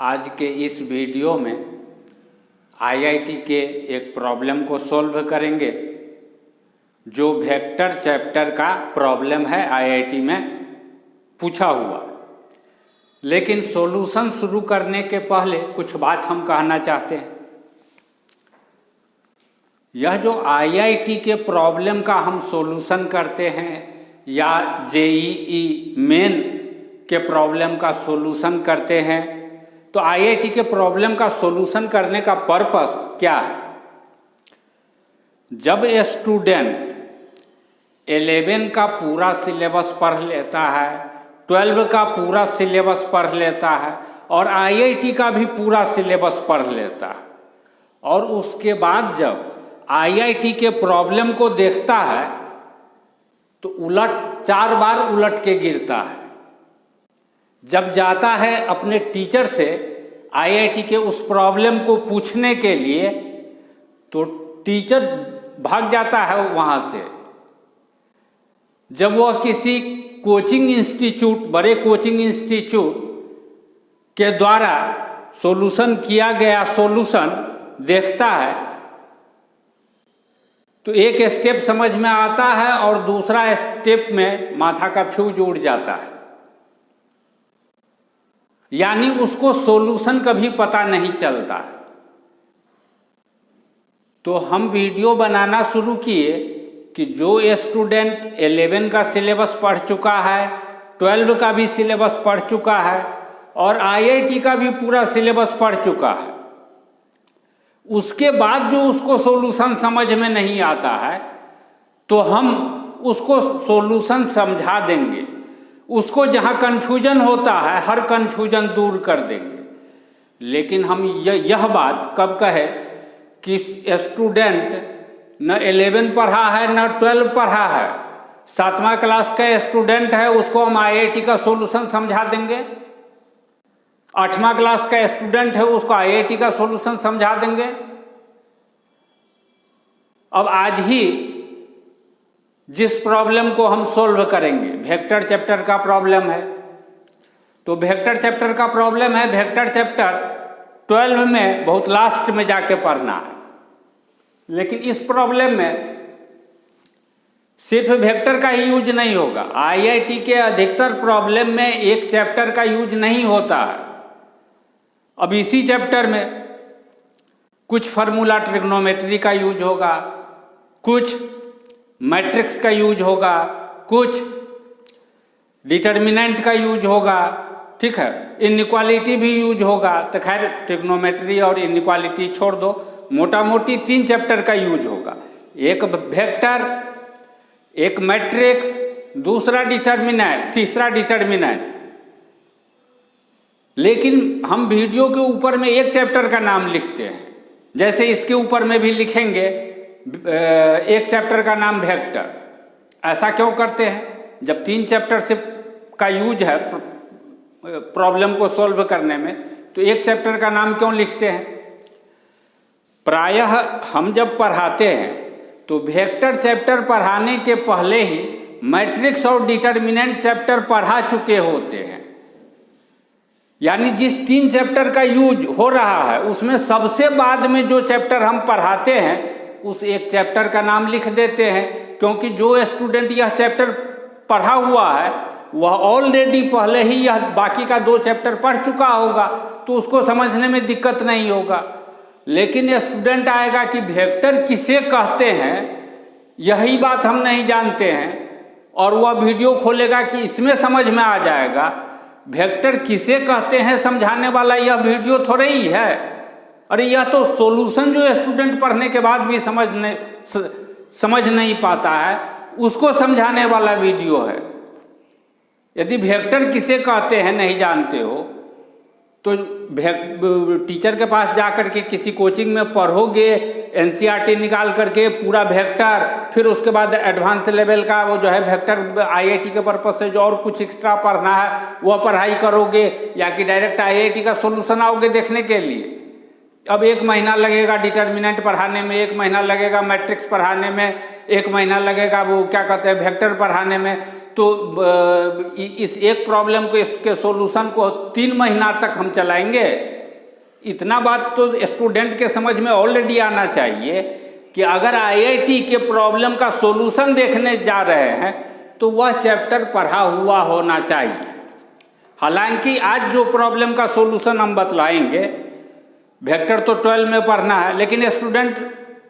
आज के इस वीडियो में आईआईटी के एक प्रॉब्लम को सॉल्व करेंगे जो वेक्टर चैप्टर का प्रॉब्लम है आईआईटी में पूछा हुआ। लेकिन सॉल्यूशन शुरू करने के पहले कुछ बात हम कहना चाहते हैं। यह जो आईआईटी के प्रॉब्लम का हम सॉल्यूशन करते हैं या जेईई मेन के प्रॉब्लम का सॉल्यूशन करते हैं, तो आईआईटी के प्रॉब्लम का सॉल्यूशन करने का पर्पस क्या है? जब स्टूडेंट 11 का पूरा सिलेबस पढ़ लेता है, 12 का पूरा सिलेबस पढ़ लेता है और आईआईटी का भी पूरा सिलेबस पढ़ लेता है, और उसके बाद जब आईआईटी के प्रॉब्लम को देखता है तो 4 बार उलट के गिरता है। जब जाता है अपने टीचर से आईआईटी के उस प्रॉब्लम को पूछने के लिए तो टीचर भाग जाता है वहाँ से। जब वह किसी कोचिंग इंस्टीट्यूट, बड़े कोचिंग इंस्टीट्यूट के द्वारा सॉल्यूशन किया गया सॉल्यूशन देखता है तो एक स्टेप समझ में आता है और दूसरा स्टेप में माथा का फ्यूज उड़ जाता है, यानी उसको सॉल्यूशन कभी पता नहीं चलता। तो हम वीडियो बनाना शुरू किए कि जो स्टूडेंट 11 का सिलेबस पढ़ चुका है, 12 का भी सिलेबस पढ़ चुका है और आईआईटी का भी पूरा सिलेबस पढ़ चुका है, उसके बाद जो उसको सॉल्यूशन समझ में नहीं आता है तो हम उसको सॉल्यूशन समझा देंगे। उसको जहाँ कन्फ्यूजन होता है हर कन्फ्यूजन दूर कर देंगे। लेकिन हम यह बात कब कहे कि स्टूडेंट न 11 पढ़ा है न 12 पढ़ा है, 7वां क्लास का स्टूडेंट है, उसको हम आईआईटी का सॉल्यूशन समझा देंगे। 8वां क्लास का स्टूडेंट है, उसको आईआईटी का सॉल्यूशन समझा देंगे। अब आज ही जिस प्रॉब्लम को हम सॉल्व करेंगे वेक्टर चैप्टर का प्रॉब्लम है, तो वेक्टर चैप्टर का प्रॉब्लम है, वेक्टर चैप्टर 12 में बहुत लास्ट में जाके पढ़ना है। लेकिन इस प्रॉब्लम में सिर्फ वेक्टर का ही यूज नहीं होगा। आईआईटी के अधिकतर प्रॉब्लम में एक चैप्टर का यूज नहीं होता है। अब इसी चैप्टर में कुछ फार्मूला ट्रिग्नोमेट्री का यूज होगा, कुछ मैट्रिक्स का यूज होगा, कुछ डिटर्मिनेंट का यूज होगा, ठीक है, इनइक्वालिटी भी यूज होगा। तो खैर ट्रिग्नोमेट्री और इनइक्वालिटी छोड़ दो, मोटा मोटी 3 चैप्टर का यूज होगा। एक वेक्टर, एक मैट्रिक्स, दूसरा डिटर्मिनेंट, तीसरा डिटर्मिनेंट। लेकिन हम वीडियो के ऊपर में एक चैप्टर का नाम लिखते हैं, जैसे इसके ऊपर में भी लिखेंगे एक चैप्टर का नाम वेक्टर। ऐसा क्यों करते हैं? जब 3 चैप्टर से का यूज है प्रॉब्लम को सॉल्व करने में, तो एक चैप्टर का नाम क्यों लिखते हैं? प्रायः हम जब पढ़ाते हैं तो वेक्टर चैप्टर पढ़ाने के पहले ही मैट्रिक्स और डिटर्मिनेंट चैप्टर पढ़ा चुके होते हैं। यानी जिस 3 चैप्टर का यूज हो रहा है उसमें सबसे बाद में जो चैप्टर हम पढ़ाते हैं उस एक चैप्टर का नाम लिख देते हैं, क्योंकि जो स्टूडेंट यह चैप्टर पढ़ा हुआ है वह ऑलरेडी पहले ही यह बाकी का 2 चैप्टर पढ़ चुका होगा, तो उसको समझने में दिक्कत नहीं होगा। लेकिन स्टूडेंट आएगा कि वेक्टर किसे कहते हैं यही बात हम नहीं जानते हैं, और वह वीडियो खोलेगा कि इसमें समझ में आ जाएगा। वेक्टर किसे कहते हैं समझाने वाला यह वीडियो थोड़ा ही है। अरे यह तो सॉल्यूशन जो स्टूडेंट पढ़ने के बाद भी समझ नहीं पाता है उसको समझाने वाला वीडियो है। यदि वेक्टर किसे कहते हैं नहीं जानते हो तो टीचर के पास जाकर के किसी कोचिंग में पढ़ोगे, एनसीईआरटी निकाल करके पूरा वेक्टर, फिर उसके बाद एडवांस लेवल का वो जो है वेक्टर आईआईटी के पर्पस से जो और कुछ एक्स्ट्रा पढ़ना है वह पढ़ाई करोगे, या कि डायरेक्ट आईआईटी का सॉल्यूशन आओगे देखने के लिए। अब 1 महीना लगेगा डिटर्मिनेंट पढ़ाने में, 1 महीना लगेगा मैट्रिक्स पढ़ाने में, 1 महीना लगेगा वो क्या कहते हैं वेक्टर पढ़ाने में। तो इस एक प्रॉब्लम को, इसके सॉल्यूशन को 3 महीना तक हम चलाएंगे इतना बात तो स्टूडेंट के समझ में ऑलरेडी आना चाहिए कि अगर आईआईटी के प्रॉब्लम का सॉल्यूशन देखने जा रहे हैं तो वह चैप्टर पढ़ा हुआ होना चाहिए। हालांकि आज जो प्रॉब्लम का सॉल्यूशन हम बतलाएंगे, वेक्टर तो 12 में पढ़ना है, लेकिन स्टूडेंट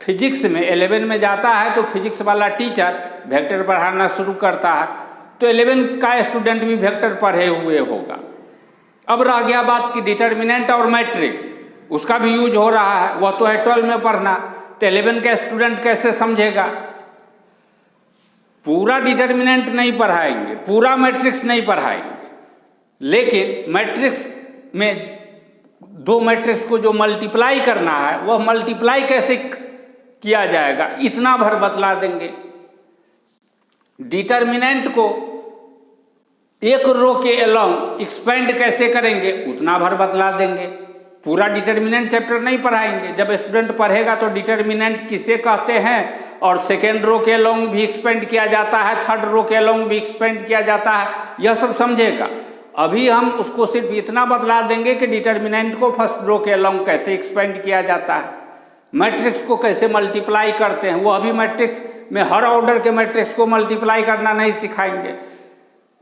फिजिक्स में 11 में जाता है तो फिजिक्स वाला टीचर वेक्टर पढ़ाना शुरू करता है, तो 11 का स्टूडेंट भी वेक्टर पढ़े हुए होगा। अब रह गया बात कि डिटर्मिनेंट और मैट्रिक्स, उसका भी यूज हो रहा है, वह तो है 12 में पढ़ना, तो 11 का स्टूडेंट कैसे समझेगा? पूरा डिटर्मिनेंट नहीं पढ़ाएंगे, पूरा मैट्रिक्स नहीं पढ़ाएंगे, लेकिन मैट्रिक्स में दो मैट्रिक्स को जो मल्टीप्लाई करना है वह मल्टीप्लाई कैसे किया जाएगा इतना भर बतला देंगे। डिटर्मिनेंट को एक रो के अलोंग एक्सपेंड कैसे करेंगे उतना भर बतला देंगे। पूरा डिटर्मिनेंट चैप्टर नहीं पढ़ाएंगे। जब स्टूडेंट पढ़ेगा तो डिटर्मिनेंट किसे कहते हैं और सेकेंड रो के अलोंग भी एक्सपेंड किया जाता है, थर्ड रो के अलोंग भी एक्सपेंड किया जाता है, यह सब समझेगा। अभी हम उसको सिर्फ इतना बतला देंगे कि डिटर्मिनेंट को फर्स्ट रो के अलोंग कैसे एक्सपेंड किया जाता है, मैट्रिक्स को कैसे मल्टीप्लाई करते हैं। वो अभी मैट्रिक्स में हर ऑर्डर के मैट्रिक्स को मल्टीप्लाई करना नहीं सिखाएंगे।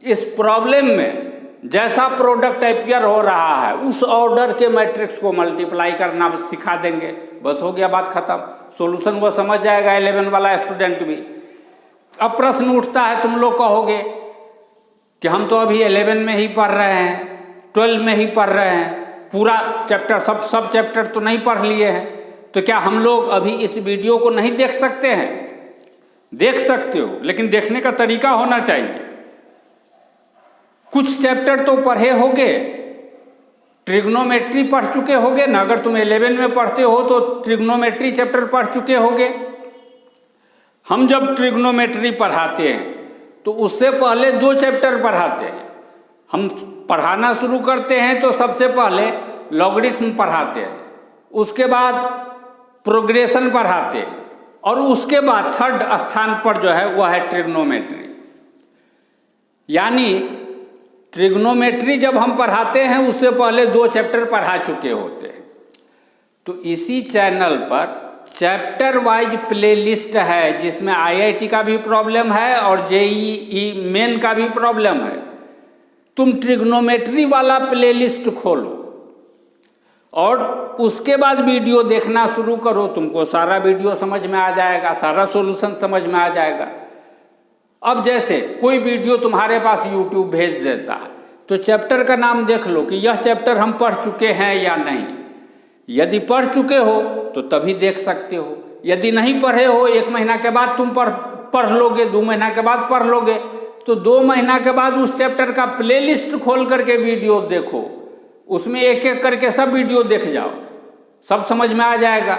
इस प्रॉब्लम में जैसा प्रोडक्ट अपीयर हो रहा है उस ऑर्डर के मैट्रिक्स को मल्टीप्लाई करना सिखा देंगे। बस हो गया, बात खत्म। सॉल्यूशन वो समझ जाएगा 11 वाला स्टूडेंट भी। अब प्रश्न उठता है, तुम लोग कहोगे कि हम तो अभी 11 में ही पढ़ रहे हैं, 12 में ही पढ़ रहे हैं, पूरा चैप्टर सब चैप्टर तो नहीं पढ़ लिए हैं, तो क्या हम लोग अभी इस वीडियो को नहीं देख सकते हैं? देख सकते हो, लेकिन देखने का तरीका होना चाहिए। कुछ चैप्टर तो पढ़े होगे, ट्रिग्नोमेट्री पढ़ चुके होगे ना। अगर तुम 11 में पढ़ते हो तो ट्रिग्नोमेट्री चैप्टर पढ़ चुके होगे। हम जब ट्रिग्नोमेट्री पढ़ाते हैं तो उससे पहले 2 चैप्टर पढ़ाते हैं। हम पढ़ाना शुरू करते हैं तो सबसे पहले लॉगरिथम पढ़ाते हैं, उसके बाद प्रोग्रेशन पढ़ाते हैं, और उसके बाद थर्ड स्थान पर जो है वह है ट्रिग्नोमेट्री। यानी ट्रिग्नोमेट्री जब हम पढ़ाते हैं उससे पहले 2 चैप्टर पढ़ा चुके होते हैं। तो इसी चैनल पर चैप्टर वाइज प्लेलिस्ट है जिसमें आईआईटी का भी प्रॉब्लम है और जेईई मेन का भी प्रॉब्लम है। तुम ट्रिग्नोमेट्री वाला प्लेलिस्ट खोलो और उसके बाद वीडियो देखना शुरू करो, तुमको सारा वीडियो समझ में आ जाएगा, सारा सॉल्यूशन समझ में आ जाएगा। अब जैसे कोई वीडियो तुम्हारे पास यूट्यूब भेज देता है तो चैप्टर का नाम देख लो कि यह चैप्टर हम पढ़ चुके हैं या नहीं। यदि पढ़ चुके हो तो तभी देख सकते हो, यदि नहीं पढ़े हो 1 महीना के बाद तुम पढ़ लोगे, 2 महीना के बाद पढ़ लोगे, तो 2 महीना के बाद उस चैप्टर का प्लेलिस्ट खोल करके वीडियो देखो, उसमें एक एक करके सब वीडियो देख जाओ, सब समझ में आ जाएगा।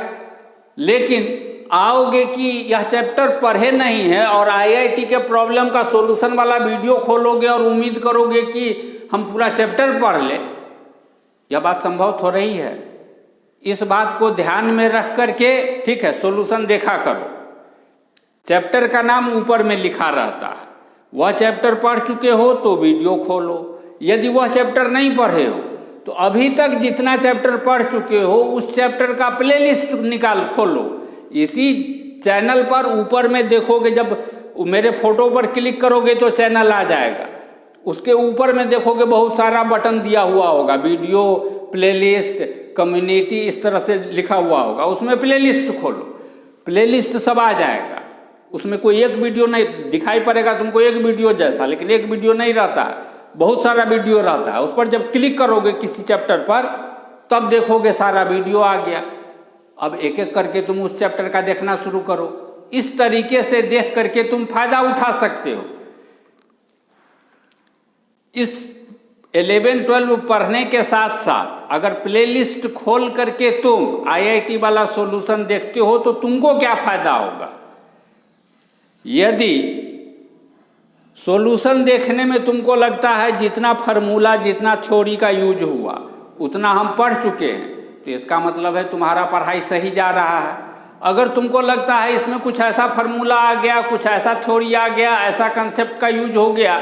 लेकिन आओगे कि यह चैप्टर पढ़े नहीं है और आईआईटी के प्रॉब्लम का सॉल्यूशन वाला वीडियो खोलोगे और उम्मीद करोगे कि हम पूरा चैप्टर पढ़ ले, यह बात संभव थोड़ा ही है। इस बात को ध्यान में रख करके ठीक है सॉल्यूशन देखा करो। चैप्टर का नाम ऊपर में लिखा रहता है, वह चैप्टर पढ़ चुके हो तो वीडियो खोलो। यदि वह चैप्टर नहीं पढ़े हो तो अभी तक जितना चैप्टर पढ़ चुके हो उस चैप्टर का प्लेलिस्ट खोलो। इसी चैनल पर ऊपर में देखोगे, जब मेरे फोटो पर क्लिक करोगे तो चैनल आ जाएगा, उसके ऊपर में देखोगे बहुत सारा बटन दिया हुआ होगा, वीडियो, प्लेलिस्ट, कम्युनिटी, इस तरह से लिखा हुआ होगा। उसमें प्लेलिस्ट खोलो, प्लेलिस्ट सब आ जाएगा। उसमें कोई एक वीडियो नहीं दिखाई पड़ेगा तुमको, एक वीडियो जैसा, लेकिन एक वीडियो नहीं रहता है, बहुत सारा वीडियो रहता है। उस पर जब क्लिक करोगे किसी चैप्टर पर तब देखोगे सारा वीडियो आ गया। अब एक एक करके तुम उस चैप्टर का देखना शुरू करो। इस तरीके से देख करके तुम फायदा उठा सकते हो। इस 11-12 पढ़ने के साथ साथ अगर प्लेलिस्ट खोल करके तुम आईआईटी वाला सॉल्यूशन देखते हो तो तुमको क्या फायदा होगा? यदि सॉल्यूशन देखने में तुमको लगता है जितना फार्मूला, जितना थ्योरी का यूज हुआ उतना हम पढ़ चुके हैं, तो इसका मतलब है तुम्हारा पढ़ाई सही जा रहा है। अगर तुमको लगता है इसमें कुछ ऐसा फार्मूला आ गया, कुछ ऐसा थ्योरी आ गया, ऐसा कंसेप्ट का यूज हो गया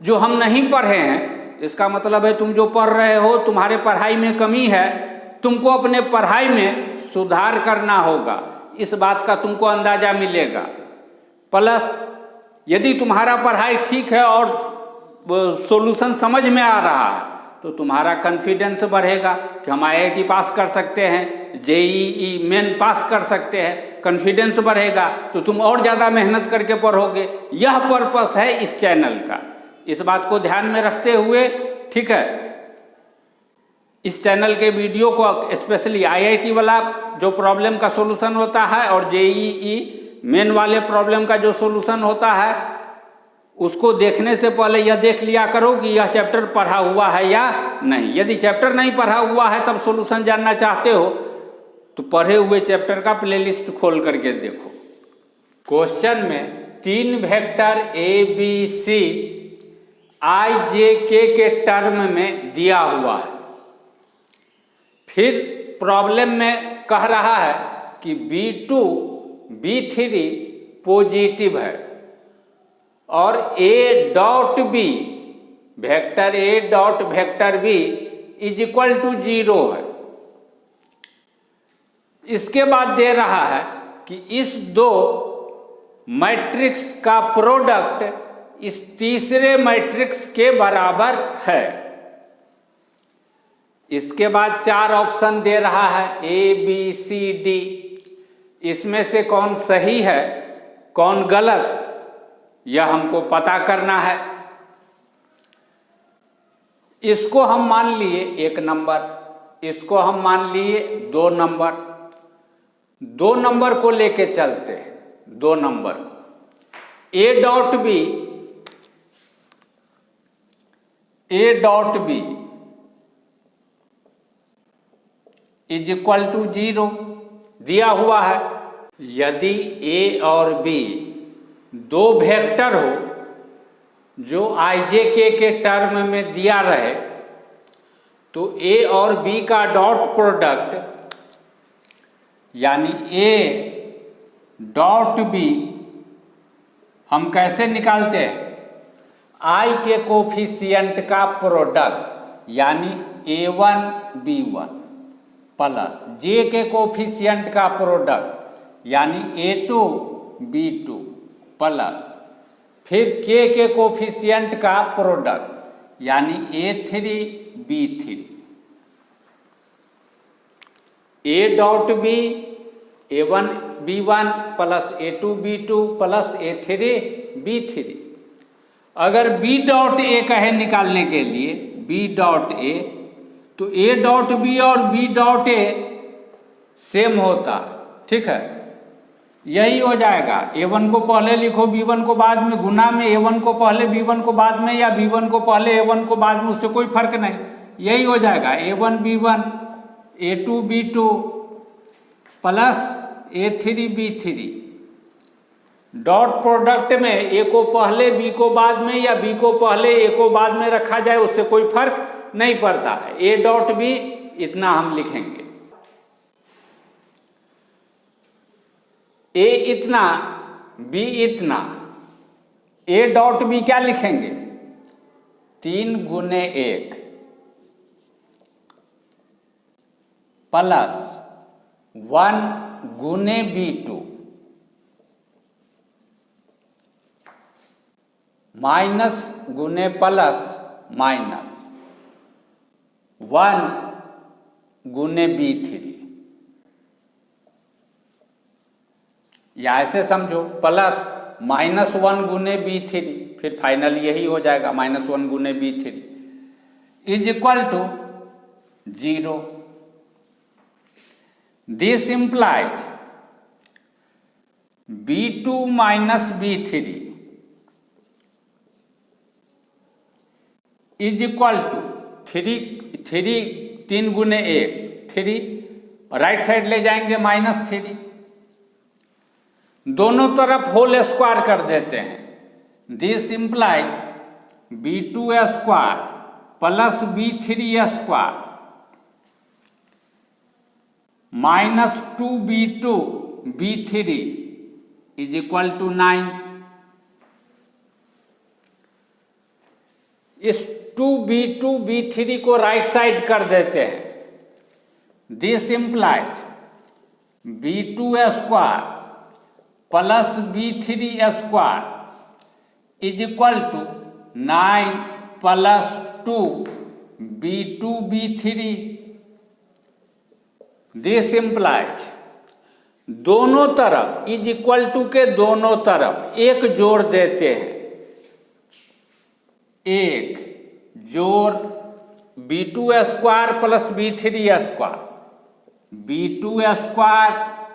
जो हम नहीं पढ़े हैं, इसका मतलब है तुम जो पढ़ रहे हो तुम्हारे पढ़ाई में कमी है, तुमको अपने पढ़ाई में सुधार करना होगा, इस बात का तुमको अंदाजा मिलेगा। प्लस यदि तुम्हारा पढ़ाई ठीक है और सॉल्यूशन समझ में आ रहा है तो तुम्हारा कॉन्फिडेंस बढ़ेगा कि हम IIT पास कर सकते हैं, JEE मेन पास कर सकते हैं, कॉन्फिडेंस बढ़ेगा तो तुम और ज़्यादा मेहनत करके पढ़ोगे। यह पर्पस है इस चैनल का, इस बात को ध्यान में रखते हुए, ठीक है, इस चैनल के वीडियो को स्पेशली IIT वाला जो प्रॉब्लम का सॉल्यूशन होता है और JEE मेन वाले प्रॉब्लम का जो सॉल्यूशन होता है उसको देखने से पहले यह देख लिया करो कि यह चैप्टर पढ़ा हुआ है या नहीं। यदि चैप्टर नहीं पढ़ा हुआ है तब सॉल्यूशन जानना चाहते हो तो पढ़े हुए चैप्टर का प्लेलिस्ट खोल करके देखो। क्वेश्चन में 3 वेक्टर ABC IJK के टर्म में दिया हुआ है। फिर प्रॉब्लम में कह रहा है कि B2 B3 पॉजिटिव है और A dot B vector A dot vector B is equal to 0 है। इसके बाद दे रहा है कि इस दो मैट्रिक्स का प्रोडक्ट इस तीसरे मैट्रिक्स के बराबर है। इसके बाद 4 ऑप्शन दे रहा है A B C D, इसमें से कौन सही है कौन गलत यह हमको पता करना है। इसको हम मान लिए 1 नंबर, इसको हम मान लिए 2 नंबर, 2 नंबर को लेके चलते हैं। 2 नंबर को A dot B is equal to 0 दिया हुआ है। यदि A और B 2 वेक्टर हो जो IJK के टर्म में दिया रहे तो A और B का डॉट प्रोडक्ट यानी A डॉट B हम कैसे निकालते हैं? I के कोफिशिएंट का प्रोडक्ट यानी A1 B1 प्लस J के कोफिशिएंट का प्रोडक्ट यानी A2 B2 प्लस फिर K के कोफिशिएंट का प्रोडक्ट यानी A3 B3। A dot B A1 B1 plus A2 B2 plus A3 B3। अगर B डॉट A कहे निकालने के लिए B डॉट A तो A डॉट B और B डॉट A सेम होता, ठीक है, यही हो जाएगा। A1 को पहले लिखो B1 को बाद में, गुना में A1 को पहले B1 को बाद में या B1 को पहले A1 को बाद में, उससे कोई फर्क नहीं, यही हो जाएगा। A1 B1 A2 B2 plus A3 B3। Dot product में A को पहले B को बाद में या B को पहले A को बाद में रखा जाए उससे कोई फर्क नहीं पड़ता है। A डॉट B इतना हम लिखेंगे, A इतना B इतना। A डॉट B क्या लिखेंगे? 3 गुने 1 प्लस 1 गुने B2 माइनस गुने प्लस माइनस 1 गुने B3, या ऐसे समझो प्लस -1 गुने B3, फिर फाइनल यही हो जाएगा -1 गुने B3 is equal to 0। This implies B2 minus B3 is equal to 3 गुने 1 3, राइट साइड ले जाएंगे -3, दोनों तरफ होल स्क्वायर कर देते हैं। This implies B2 square plus B3 square minus 2B2 B3 is equal to 9। इस 2B2 B3 को राइट साइड कर देते हैं this implies B2 square plus B3 square is equal to 9 plus 2 B2 B3। This implies दोनों तरफ is equal to के दोनों तरफ एक जोड़ देते हैं, एक जोड़ B2 square plus B3 square, B2 square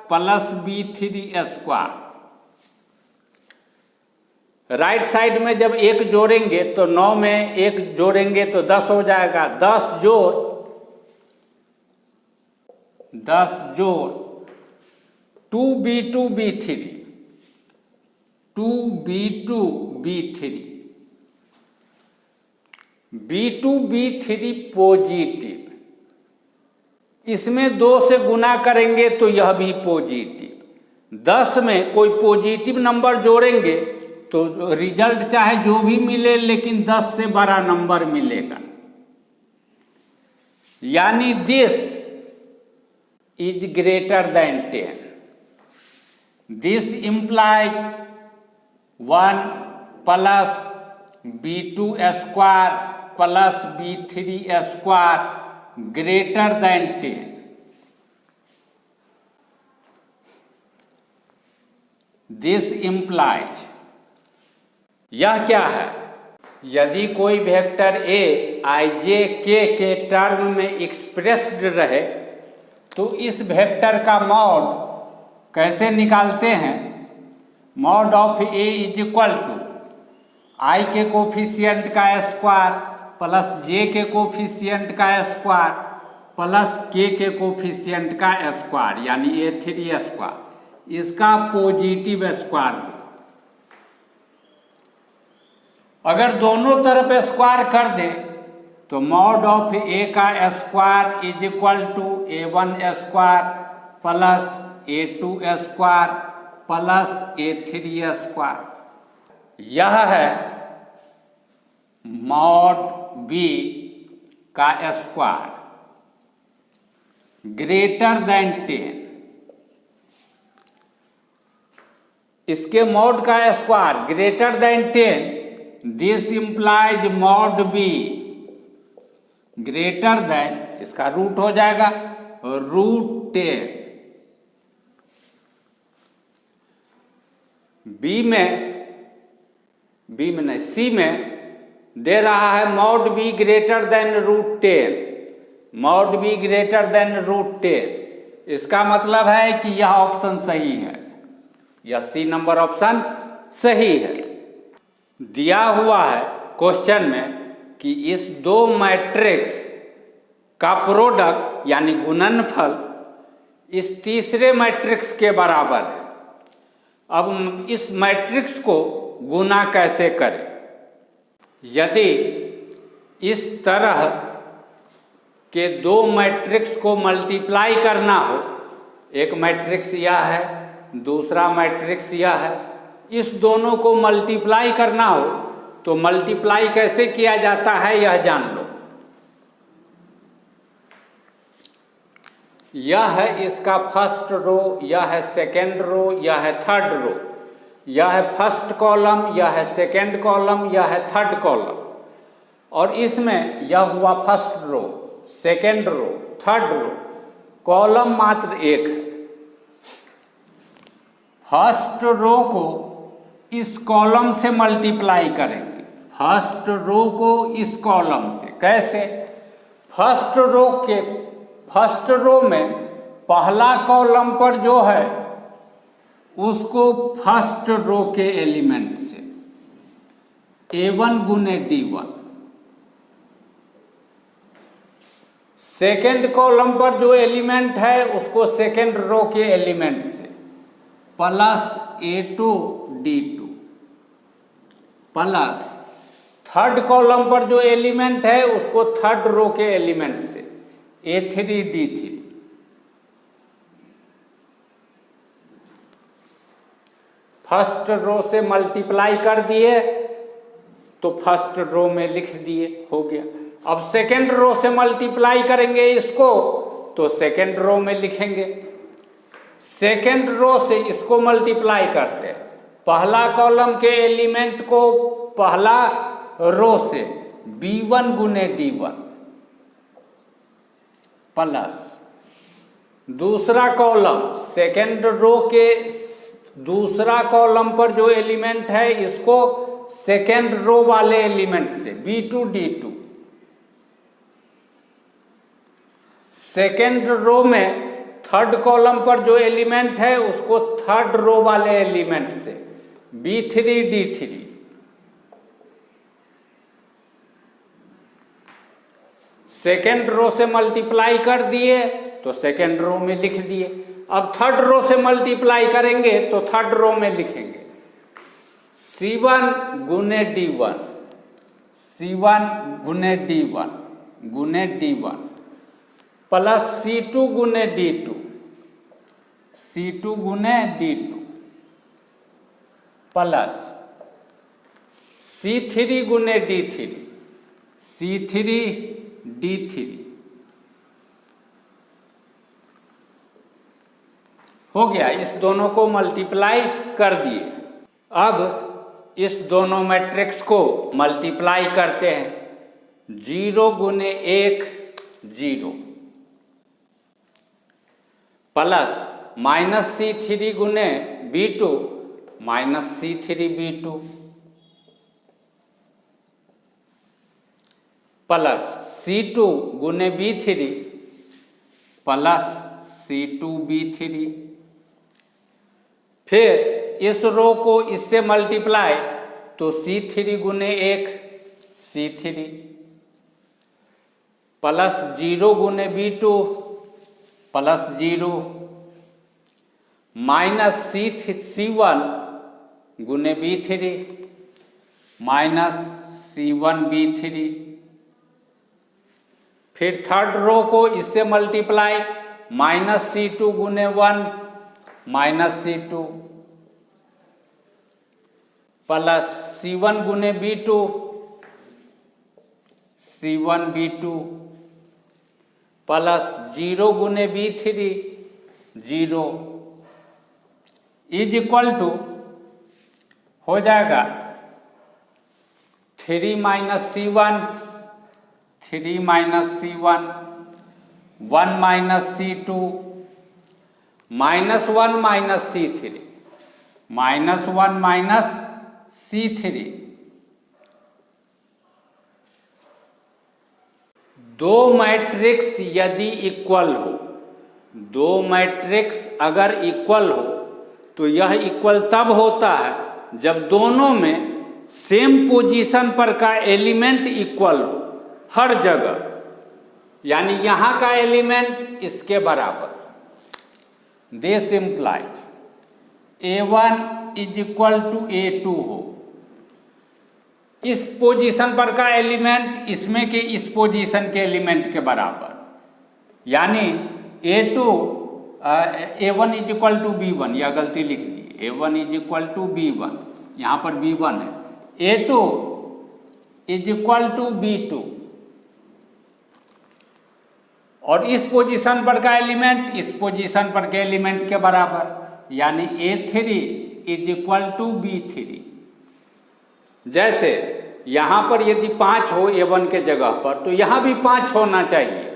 plus B3 square. Right side में जब एक जोड़ेंगे तो 9 में एक जोड़ेंगे तो 10 हो जाएगा। 10 जोड़ 2B2 B3, 2B2 B3, B2 B3 positive, इसमें 2 से गुना करेंगे तो यह भी पॉजिटिव। 10 में कोई पॉजिटिव नंबर जोड़ेंगे तो रिजल्ट चाहे जो भी मिले लेकिन 10 से बड़ा नंबर मिलेगा। यानी this is greater than 10। This implies 1 plus B2 square plus B3 square greater than 10। This implies, यह क्या है? यदि कोई वेक्टर a ij k के टर्म में एक्सप्रेस्ड रहे तो इस वेक्टर का मॉड कैसे निकालते हैं? Mod of a is equal to i के कोफिशिएंट का स्क्वायर प्लस j के कोफिशिएंट का स्क्वायर प्लस k के कोफिशिएंट का स्क्वायर यानी a3 स्क्वायर, इसका पॉजिटिव स्क्वायर। अगर दोनों तरफ स्क्वायर कर दे तो मॉड ऑफ a का square is equal to a1 square plus a2 square plus a3 square. यह है मॉड b का स्क्वायर ग्रेटर देन 10। इसके मॉड का square greater than 10, this implies mod b greater than, इसका रूट हो जाएगा √10। C में दे रहा है mod b greater than √10, mod b greater than √10। इसका मतलब है कि यह ऑप्शन सही है, यह C नंबर ऑप्शन सही है। दिया हुआ है क्वेश्चन में कि इस दो मैट्रिक्स का प्रोडक्ट यानी गुणनफल इस तीसरे मैट्रिक्स के बराबर है। अब इस मैट्रिक्स को गुना कैसे करें? यदि इस तरह के दो मैट्रिक्स को मल्टीप्लाई करना हो, एक मैट्रिक्स यह है, दूसरा मैट्रिक्स यह है, इस दोनों को मल्टीप्लाई करना हो तो मल्टीप्लाई कैसे किया जाता है यह जान लो। यह है इसका फर्स्ट रो, यह है सेकेंड रो, यह है थर्ड रो, यह है फर्स्ट कॉलम, यह है सेकेंड कॉलम, यह है थर्ड कॉलम, और इसमें यह हुआ first row, second row, third row, column मात्र एक है। फर्स्ट रो को इस कॉलम से मल्टीप्लाई करेंगे, फर्स्ट रो को इस कॉलम से। कैसे? फर्स्ट रो में पहला कॉलम पर जो है उसको फर्स्ट रो के एलिमेंट से A1 गुने D1, सेकेंड कॉलम पर जो एलिमेंट है उसको सेकेंड रो के एलिमेंट से plus A2 D2 plus third column पर जो एलिमेंट है उसको थर्ड रो के एलिमेंट से A3 D3। फर्स्ट रो से मल्टीप्लाई कर दिए तो फर्स्ट रो में लिख दिए, हो गया। अब सेकेंड रो से मल्टीप्लाई करेंगे इसको तो सेकेंड रो में लिखेंगे। सेकेंड रो से इसको मल्टीप्लाई करते हैं, पहला कॉलम के एलिमेंट को पहला रो से B1 गुने D1 प्लस दूसरा कॉलम सेकेंड रो के दूसरा कॉलम पर जो एलिमेंट है इसको सेकेंड रो वाले एलिमेंट से B2 D2, सेकेंड रो में थर्ड कॉलम पर जो एलिमेंट है उसको थर्ड रो वाले एलिमेंट से B3 D3, सेकेंड रो से मल्टीप्लाई कर दिए तो सेकेंड रो में लिख दिए। अब थर्ड रो से मल्टीप्लाई करेंगे तो थर्ड रो में लिखेंगे C1 गुने D1, C1 गुने D1 प्लस C2 गुने D2, C2 गुने D2 प्लस C3 गुने D3, C3 D3 हो गया। इस दोनों को मल्टीप्लाई कर दिए। अब इस दोनों मैट्रिक्स को मल्टीप्लाई करते हैं, 0 गुने 1 0 प्लस माइनस C3 गुने B2 minus C3 B2 plus C2 गुने B3 प्लस C2 B3। फिर इस रो को इससे मल्टीप्लाई तो C3 गुने 1 C3 प्लस 0 गुने B2 प्लस 0 माइनस C1 गुने B3 माइनस C1 B3। फिर थर्ड रो को इससे मल्टीप्लाई माइनस C2 गुने 1 माइनस C2 प्लस C1 गुने B2 C1 B2 प्लस 0 गुने B3 0 इज इक्वल टू हो जाएगा 3 minus C1 3 minus C1 1 minus C2 minus 1 minus C3 minus 1 minus C3। दो matrix यदि इक्वल हो, दो मैट्रिक्स अगर इक्वल हो तो यह इक्वल तब होता है जब दोनों में सेम पोजीशन पर का एलिमेंट इक्वल हो हर जगह, यानी यहाँ का एलिमेंट इसके बराबर। This implies A1 is equal to A2 हो, इस पोजीशन पर का एलिमेंट इसमें के इस पोजीशन के एलिमेंट के बराबर, यानी A1 is equal to B1, यह गलती लिख दी, A1 is equal to B1, यहाँ पर B1 है, A2 is equal to B2 और इस पोजीशन पर का एलिमेंट इस पोजीशन पर के एलिमेंट के बराबर, यानी A3 is equal to B3। जैसे यहाँ पर यदि 5 हो A1 के जगह पर तो यहाँ भी 5 होना चाहिए,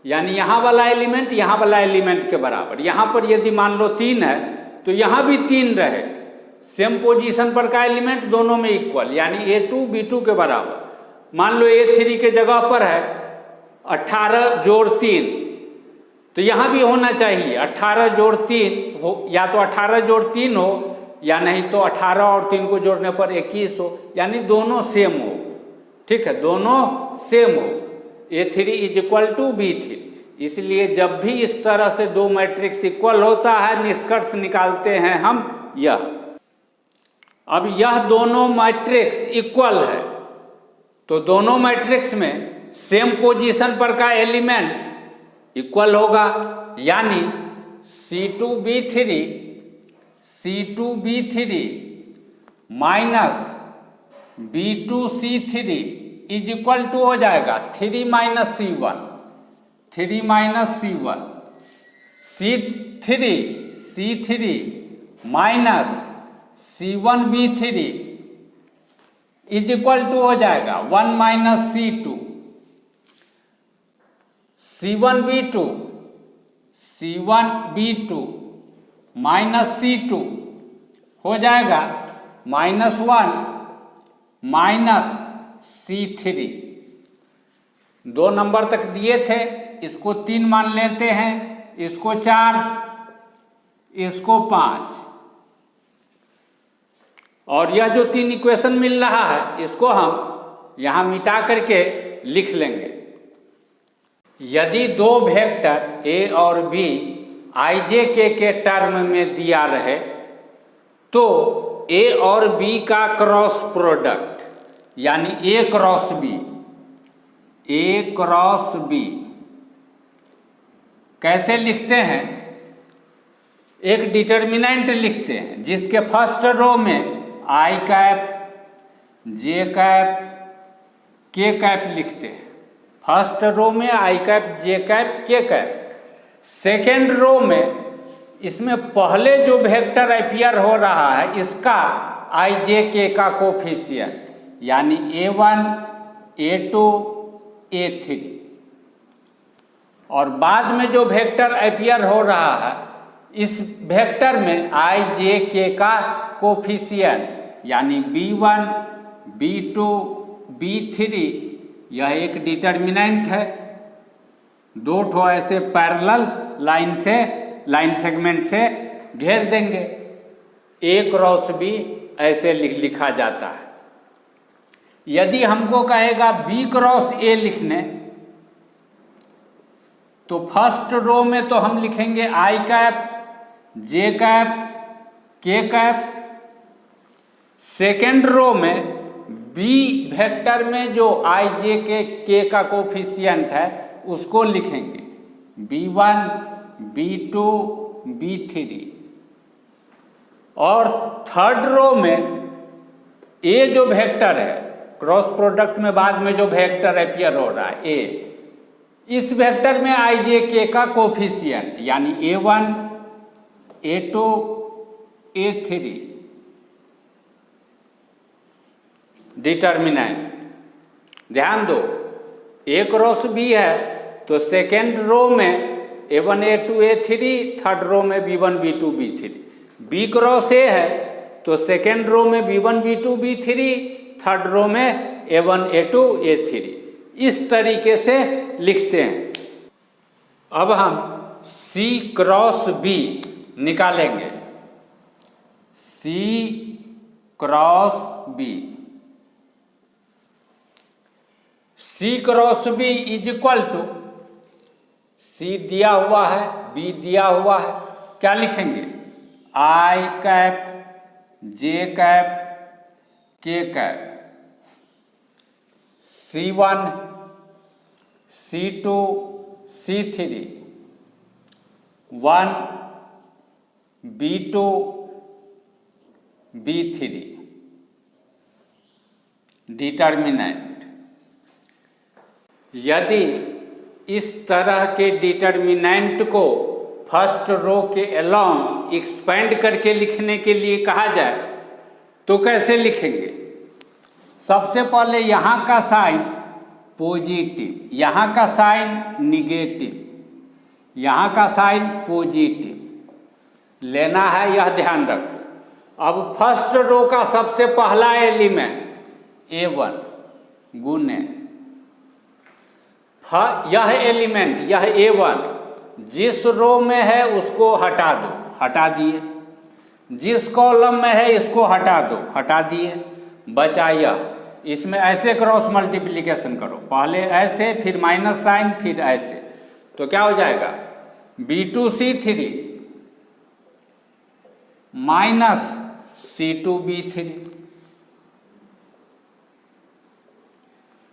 यानी यहाँ वाला एलिमेंट यहाँ वाला एलिमेंट के बराबर। यहाँ पर यदि मान लो 3 है तो यहाँ भी 3 रहे, सेम पोजीशन पर का एलिमेंट दोनों में इक्वल, यानी A2 B2 के बराबर। मान लो A3 के जगह पर है 18 जोड़ 3, तो यहाँ भी होना चाहिए 18 जोड़ 3 हो, या तो 18 जोड़ 3 हो या नहीं तो 18 और 3 को जोड़ने पर 21 हो, यानी दोनों सेम हो। ठीक है, दोनों सेम हो, A3 is equal to B3। इसलिए जब भी इस तरह से दो मैट्रिक्स इक्वल होता है निष्कर्ष निकालते हैं हम यह। अब यह दोनों मैट्रिक्स इक्वल है तो दोनों मैट्रिक्स में सेम पोजीशन पर का एलिमेंट इक्वल होगा, यानी C2B3 minus B2C3 is equal to हो जाएगा 3 minus C1 3 minus C1, C3 minus C1B3 is equal to हो जाएगा 1 minus C2, C1B2 minus C2 हो जाएगा -1 माइनस C3। 2 नंबर तक दिए थे, इसको 3 मान लेते हैं, इसको 4, इसको 5, और यह जो 3 इक्वेशन मिल रहा है इसको हम यहाँ मिटा करके लिख लेंगे। यदि 2 वेक्टर A और B ijk के टर्म में दिया रहे तो A और B का क्रॉस प्रोडक्ट यानी A क्रॉस B कैसे लिखते हैं? एक डिटर्मिनेंट लिखते हैं जिसके फर्स्ट रो में I cap, J cap, K cap लिखते हैं। फर्स्ट रो में I cap, J cap, K cap. Second row में इसमें पहले जो वेक्टर अपीयर हो रहा है इसका ijk का कोफिशिएंट यानी A1, A2, A3, और बाद में जो वेक्टर अपीयर हो रहा है इस वेक्टर में ijk का कोफिशिएंट यानी B1, B2, B3, यह एक डिटर्मिनेंट है। 2 ठो ऐसे पैरेलल लाइन सेगमेंट से घेर देंगे। A क्रॉस B ऐसे लिखा जाता है। यदि हमको कहेगा B क्रॉस A लिखने तो फर्स्ट रो में तो हम लिखेंगे I cap, J cap, K cap. Second row में B वेक्टर में जो ijk K का कोफिशिएंट है उसको लिखेंगे B1, B2, B3, और थर्ड रो में A जो वेक्टर है क्रॉस प्रोडक्ट में बाद में जो वेक्टर अपीयर हो रहा है A, इस वेक्टर में ijk का कोफिशिएंट यानी A1, A2, A3 डिटर्मिनेंट। ध्यान दो, A क्रॉस B है तो सेकेंड रो में A1, A2, A3, third row में B1, B2, B3। B cross A है तो सेकेंड रो में B1, B2, B3, third row में A1, A2, A3। इस तरीके से लिखते हैं। अब हम C क्रॉस B निकालेंगे। C cross B, C cross B is equal to, C दिया हुआ है, B दिया हुआ है, क्या लिखेंगे? I cap, J cap, K cap, C1, C2, C3, 1, B2, B3 determinant. यदि इस तरह के डिटर्मिनेंट को फर्स्ट रो के अलोंग एक्सपेंड करके लिखने के लिए कहा जाए तो कैसे लिखेंगे? सबसे पहले यहाँ का साइन पॉजिटिव, यहाँ का साइन निगेटिव, यहाँ का साइन पॉजिटिव लेना है, यह ध्यान रखो। अब फर्स्ट रो का सबसे पहला एलिमेंट A1 गुने यह एलिमेंट, यह A1 जिस रो में है उसको हटा दो, हटा दिए। जिस कॉलम में है इसको हटा दो, हटा दिए। बचा यह, इसमें ऐसे क्रॉस मल्टीप्लिकेशन करो, पहले ऐसे फिर माइनस साइन फिर ऐसे, तो क्या हो जाएगा? B2C3 माइनस C2B3,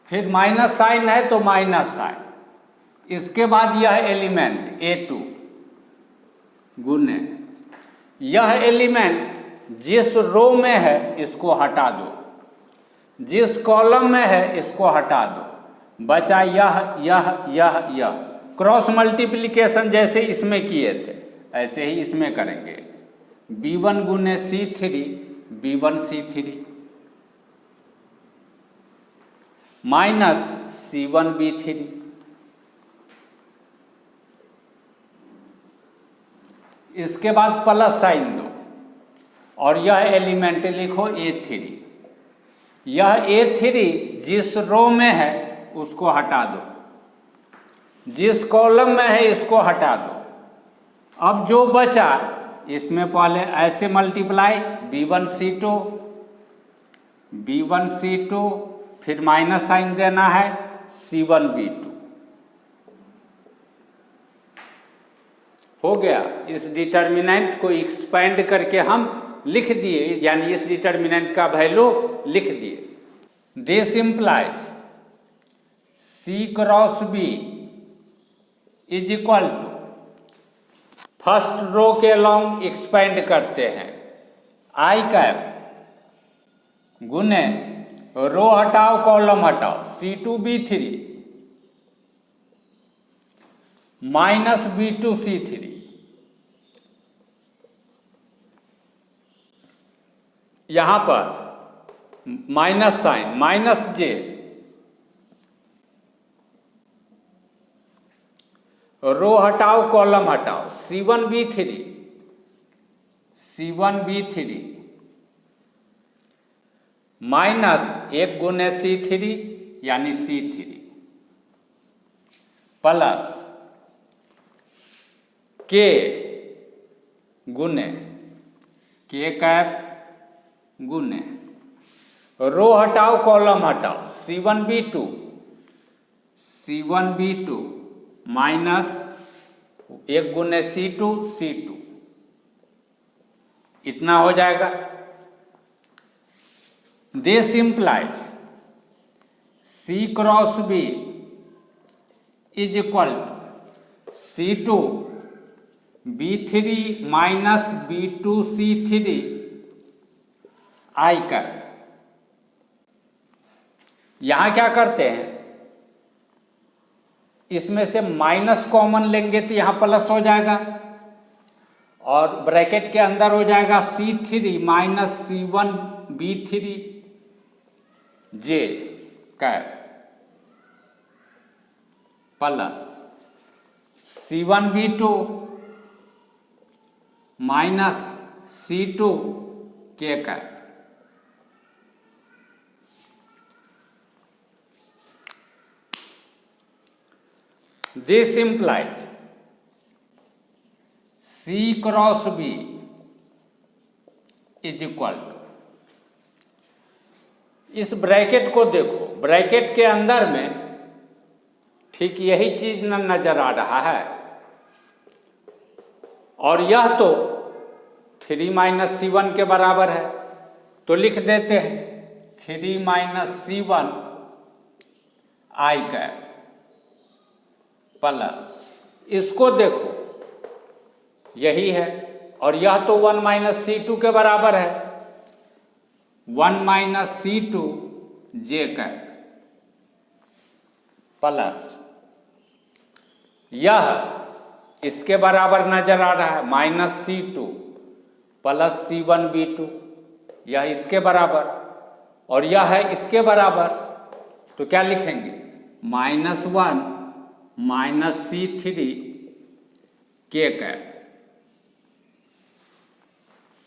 फिर माइनस साइन है तो माइनस साइन, इसके बाद यह एलिमेंट A2 गुने यह एलिमेंट जिस रो में है इसको हटा दो, जिस कॉलम में है इसको हटा दो, बचा यह, क्रॉस मल्टीप्लिकेशन जैसे इसमें किए थे ऐसे ही इसमें करेंगे। B1 गुने C3 B1 C3 minus C1 B3, इसके बाद प्लस साइन दो और यह एलिमेंट लिखो A3। यह A3 जिस रो में है उसको हटा दो, जिस कॉलम में है इसको हटा दो। अब जो बचा इसमें पहले ऐसे मल्टीप्लाई B1 C2 फिर माइनस साइन देना है C1 B2 हो गया। इस डिटर्मिनेंट को एक्सपेंड करके हम लिख दिए, यानी इस डिटर्मिनेंट का वैल्यू लिख दिए। This implies C cross B is equal to, first row के लॉन्ग एक्सपेंड करते हैं आई कैप गुने रो हटाओ कॉलम हटाओ C2 B3 minus B2 C3 यहां पर माइनस साइन माइनस J रो हटाओ कॉलम हटाओ C1 B3 माइनस 1 गुने C3 यानी C3 प्लस K गुने K कैप गुने रो हटाओ कॉलम हटाओ C1 B2 माइनस 1 गुने C2 इतना हो जाएगा। This implies C cross B is equal to C2 B3 minus B2 C3 I cap. यहां क्या करते हैं, इसमें से माइनस कॉमन लेंगे तो यहां प्लस हो जाएगा और ब्रैकेट के अंदर हो जाएगा C3 minus C1 B3 J cap plus C1 B2 minus C2 K cap. This implies C cross B is equal to, इस ब्रैकेट को देखो, ब्रैकेट के अंदर में ठीक यही चीज नजर आ रहा है और यह तो 3 माइनस C1 के बराबर है, तो लिख देते हैं 3 माइनस C1 आई कैप प्लस, इसको देखो यही है और यह तो 1 माइनस C2 के बराबर है, 1 minus C2 J cap plus यह इसके बराबर नजर आ रहा है minus C2 plus C1 B2, यह इसके बराबर और यह है इसके बराबर, तो क्या लिखेंगे -1 माइनस C3 K कैप।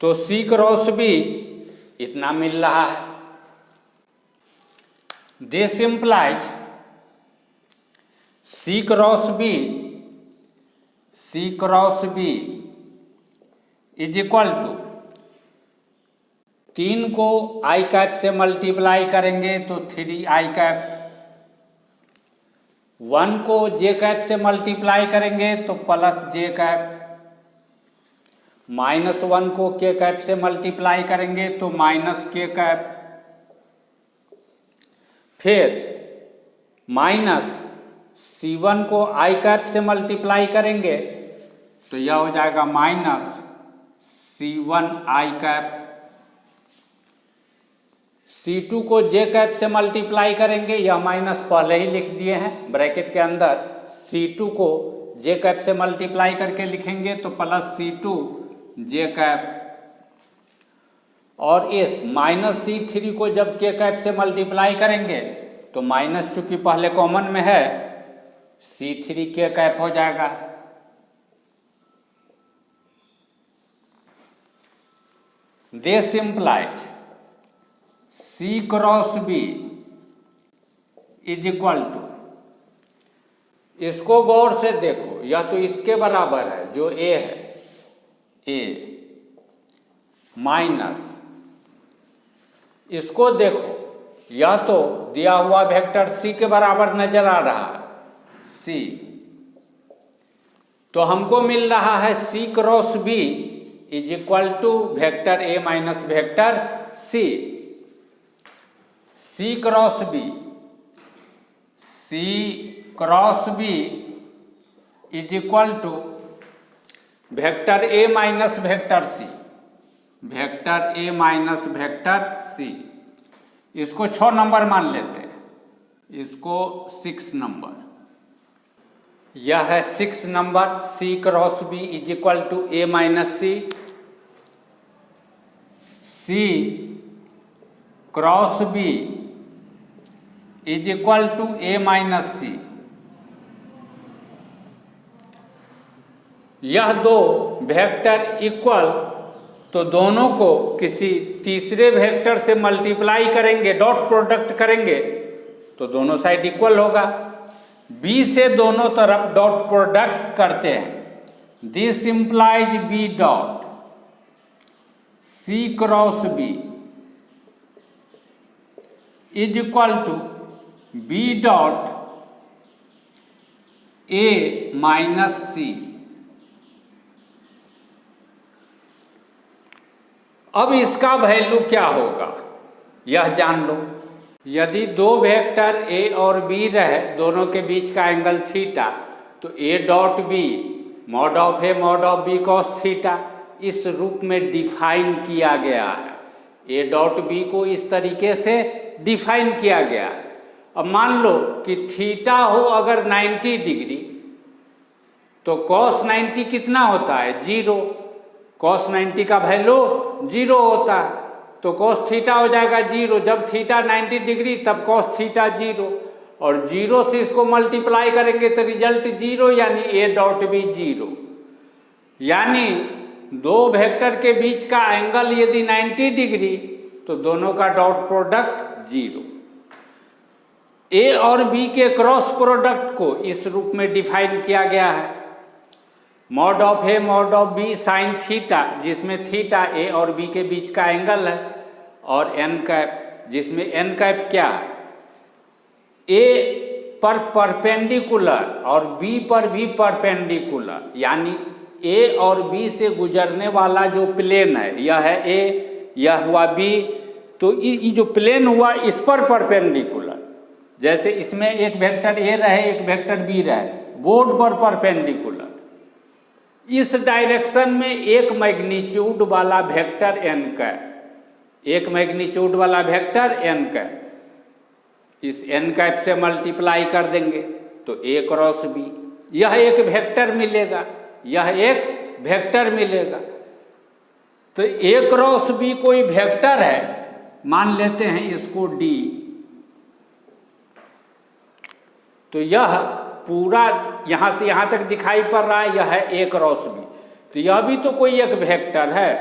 तो C क्रॉस B इतना मिल रहा है। This implies C cross B is equal to, 3 को आई कैप से मल्टीप्लाई करेंगे तो 3 आई कैप, 1 को J कैप से मल्टीप्लाई करेंगे तो प्लस J कैप, -1 को K कैप से मल्टीप्लाई करेंगे तो माइनस K कैप, फिर माइनस C1 को I कैप से मल्टीप्लाई करेंगे तो यह हो जाएगा minus C1 I cap, C2 को J कैप से मल्टीप्लाई करेंगे, यह माइनस पहले ही लिख दिए हैं ब्रैकेट के अंदर C2 को जे कैप से मल्टीप्लाई करके लिखेंगे तो प्लस C2 जे कैप, और इस माइनस C3 को जब के कैप से मल्टीप्लाई करेंगे तो माइनस चूंकि पहले कॉमन में है C3 के कैप हो जाएगा। This implies C cross B is equal to, इसको गौर से देखो, यह तो इसके बराबर है जो A है, A माइनस, इसको देखो यह तो दिया हुआ वेक्टर C के बराबर नजर आ रहा है, C, तो हमको मिल रहा है C cross B is equal to vector A minus vector C। C cross B, C cross B is equal to vector A minus vector C, vector A minus vector C। इसको 6 number मान लेते हैं, इसको 6 number, यह है 6 number. C cross B is equal to A minus C, C cross B is equal to A minus C। यह दो vector equal, तो दोनों को किसी तीसरे वेक्टर से मल्टीप्लाई करेंगे, डॉट प्रोडक्ट करेंगे तो दोनों साइड इक्वल होगा। B से दोनों तरफ डॉट प्रोडक्ट करते हैं, this implies B dot C cross B is equal to B dot A minus C। अब इसका वैल्यू क्या होगा यह जान लो। यदि दो वेक्टर A और B रहे, दोनों के बीच का एंगल थीटा, तो A dot B mod of A mod of B cos theta इस रूप में डिफाइन किया गया है। A डॉट B को इस तरीके से डिफाइन किया गया है। अब मान लो कि थीटा हो अगर 90 डिग्री, तो कॉस 90 कितना होता है 0, कॉस 90 का वैल्यू 0 होता है, तो कॉस थीटा हो जाएगा 0। जब थीटा 90 डिग्री तब कॉस थीटा 0, और 0 से इसको मल्टीप्लाई करेंगे तो रिजल्ट 0, यानी A डॉट B 0। यानी दो वेक्टर के बीच का एंगल यदि 90 डिग्री तो दोनों का डॉट प्रोडक्ट 0। A और B के क्रॉस प्रोडक्ट को इस रूप में डिफाइन किया गया है, mod of A mod of B sine theta, जिसमें थीटा A और B के बीच का एंगल है, और n कैप, जिसमें n कैप क्या है A पर परपेंडिकुलर और B पर भी परपेंडिकुलर, यानी A और B से गुजरने वाला जो प्लेन है, यह है A, यह हुआ B, तो ये जो प्लेन हुआ इस पर परपेंडिकुलर, जैसे इसमें एक वेक्टर A रहे एक वेक्टर B रहे, बोर्ड पर परपेंडिकुलर, इस डायरेक्शन में एक मैग्नीट्यूड वाला वेक्टर n कैप, एक मैग्नीट्यूड वाला वेक्टर n कैप, इस n कैप से मल्टीप्लाई कर देंगे तो A क्रॉस B, यह एक वेक्टर मिलेगा, यह एक वेक्टर मिलेगा। तो A क्रॉस B कोई वेक्टर है, मान लेते हैं इसको D, तो यह पूरा यहाँ से यहाँ तक दिखाई पड़ रहा है, यह है A क्रॉस B, तो यह भी तो कोई एक वेक्टर है,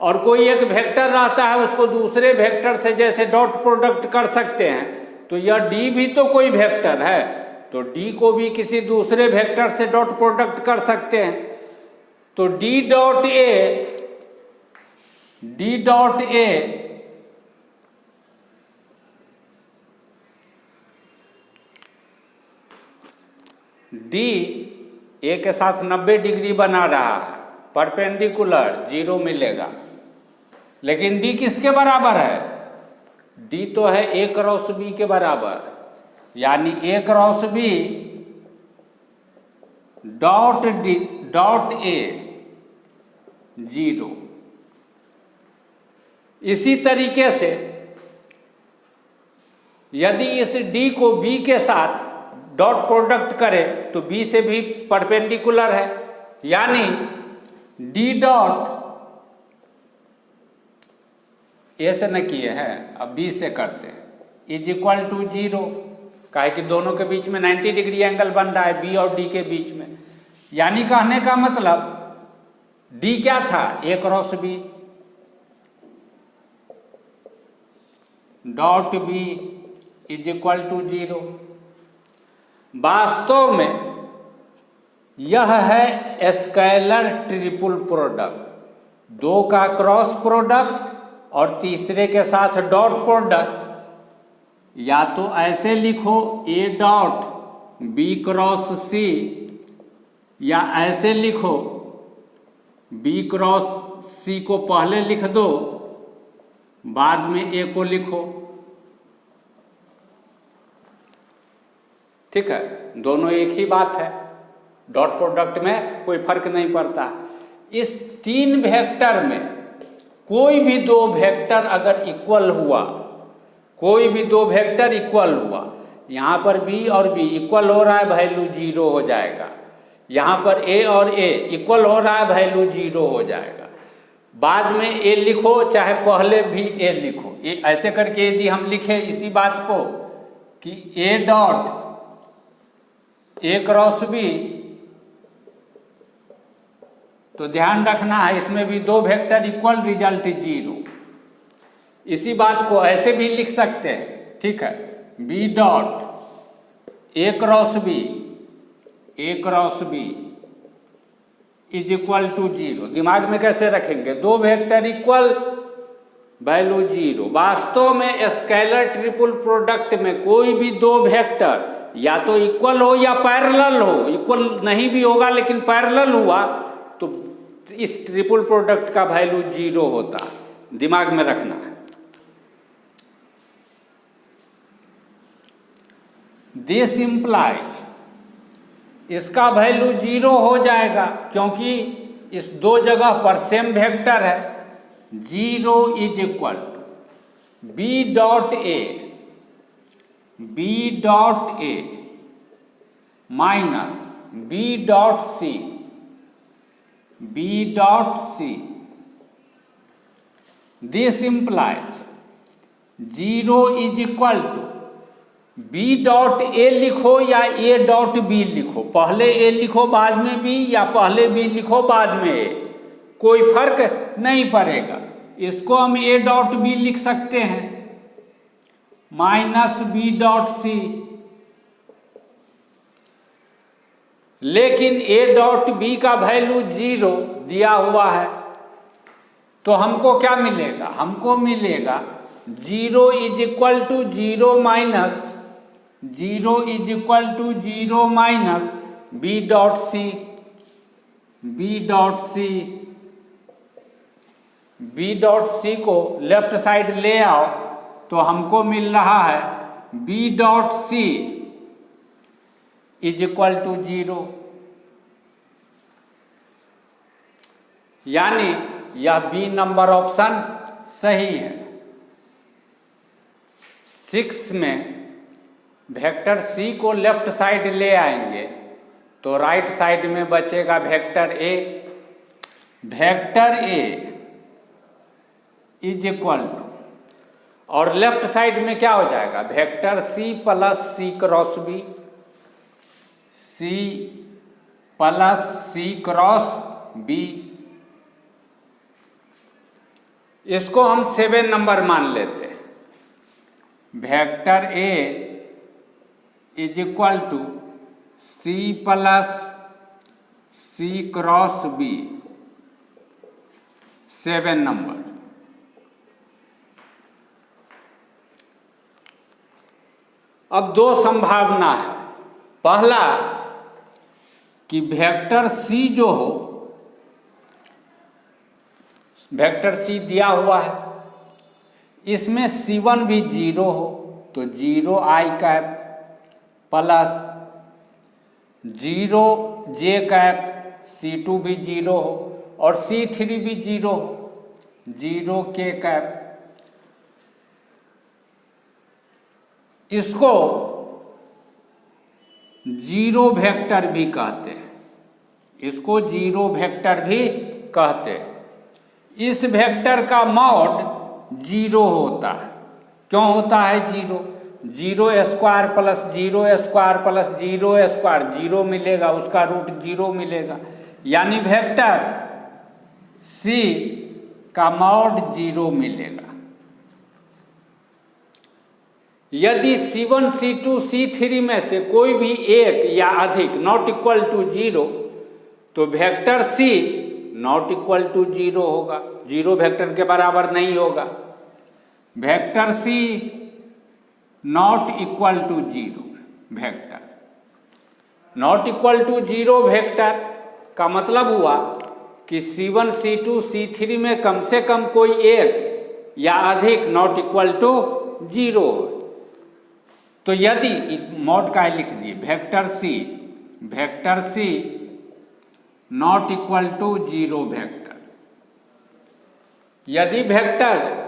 और कोई एक वेक्टर रहता है उसको दूसरे वेक्टर से जैसे डॉट प्रोडक्ट कर सकते हैं, तो यह D भी तो कोई वेक्टर है, तो D को भी किसी दूसरे वेक्टर से डॉट प्रोडक्ट कर सकते हैं। तो D dot A D A के साथ 90 डिग्री बना रहा है, परपेंडिकुलर 0 मिलेगा, लेकिन D किसके बराबर है, D तो है A क्रॉस B के बराबर, यानी A cross B dot A 0। इसी तरीके से यदि इस D को B के साथ डॉट प्रोडक्ट करें तो बी से भी परपेंडिकुलर है, यानी डी डॉट ए से न किए हैं, अब बी से करते हैं, इज इक्वल टू 0, काहे कि दोनों के बीच में 90 डिग्री एंगल बन रहा है बी और डी के बीच में। यानी कहने का मतलब डी क्या था, A cross B dot B is equal to 0। वास्तव में यह है स्केलर ट्रिपल प्रोडक्ट, दो का क्रॉस प्रोडक्ट और तीसरे के साथ डॉट प्रोडक्ट। या तो ऐसे लिखो ए डॉट बी क्रॉस सी, या ऐसे लिखो बी क्रॉस सी को पहले लिख दो बाद में ए को लिखो। ठीक है, दोनों एक ही बात है, डॉट प्रोडक्ट में कोई फर्क नहीं पड़ता। इस तीन वेक्टर में कोई भी दो वेक्टर अगर इक्वल हुआ, कोई भी दो वेक्टर इक्वल हुआ, यहाँ पर बी और बी इक्वल हो रहा है, वैल्यू 0 हो जाएगा। यहाँ पर ए और ए इक्वल हो रहा है, वैल्यू 0 हो जाएगा। बाद में ए लिखो चाहे पहले भी ए लिखो, ऐसे करके यदि हम लिखे इसी बात को कि A dot A cross B, तो ध्यान रखना है इसमें भी दो वेक्टर इक्वल, रिजल्ट 0। इसी बात को ऐसे भी लिख सकते हैं, ठीक है, B dot A cross B, A cross B is equal to 0। दिमाग में कैसे रखेंगे, दो वेक्टर इक्वल, वैल्यू 0। वास्तव में स्केलर ट्रिपल प्रोडक्ट में कोई भी दो वेक्टर या तो इक्वल हो या पैरेलल हो, इक्वल नहीं भी होगा लेकिन पैरेलल हुआ तो इस ट्रिपल प्रोडक्ट का वैल्यू 0 होता है, दिमाग में रखना है। दिस इम्प्लाइज, इसका वैल्यू 0 हो जाएगा क्योंकि इस दो जगह पर सेम वेक्टर है। 0 is equal to B dot A, B dot A minus B dot C, B dot C. This implies 0 is equal to B dot A लिखो या ए डॉट बी लिखो, पहले ए लिखो बाद में बी, या पहले बी लिखो बाद में ए, कोई फर्क नहीं पड़ेगा। इसको हम ए डॉट बी लिख सकते हैं माइनस बी डॉट सी, लेकिन ए डॉट बी का वैल्यू 0 दिया हुआ है, तो हमको क्या मिलेगा, हमको मिलेगा 0 is equal to 0 minus 0 is equal to 0 minus B dot C, B dot C. B dot C को लेफ्ट साइड ले आओ तो हमको मिल रहा है B dot C is equal to 0, यानी यह बी नंबर ऑप्शन सही है। 6 में वेक्टर सी को लेफ्ट साइड ले आएंगे तो राइट साइड में बचेगा vector A, vector A is equal to, और लेफ्ट साइड में क्या हो जाएगा, vector C plus C cross B, C plus C cross B. इसको हम 7 नंबर मान लेते हैं। Vector A is equal to C plus C cross B, 7 number. अब दो संभावना है, पहला कि वेक्टर सी जो हो, वेक्टर सी दिया हुआ है, इसमें C1 भी 0 हो तो 0 i cap plus 0 j cap, C2 भी 0 हो और C3 भी 0 हो, 0 k कैप। इसको जीरो वेक्टर भी कहते हैं, इसको जीरो वेक्टर भी कहते हैं। इस वेक्टर का मॉड जीरो होता है। क्यों होता है zero? Zero square plus zero square plus zero square, zero मिलेगा, उसका रूट जीरो मिलेगा, यानी वेक्टर सी का मॉड जीरो मिलेगा। यदि C1 C2 C3 में से कोई भी एक या अधिक नॉट इक्वल टू जीरो, तो vector C not equal to zero होगा, जीरो वेक्टर के बराबर नहीं होगा। Vector C not equal to zero vector, not equal to zero vector का मतलब हुआ कि C1 C2 C3 में कम से कम कोई एक या अधिक नॉट इक्वल टू जीरो हो। तो यदि मॉड का लिख दिए vector C not equal to zero vector, यदि वेक्टर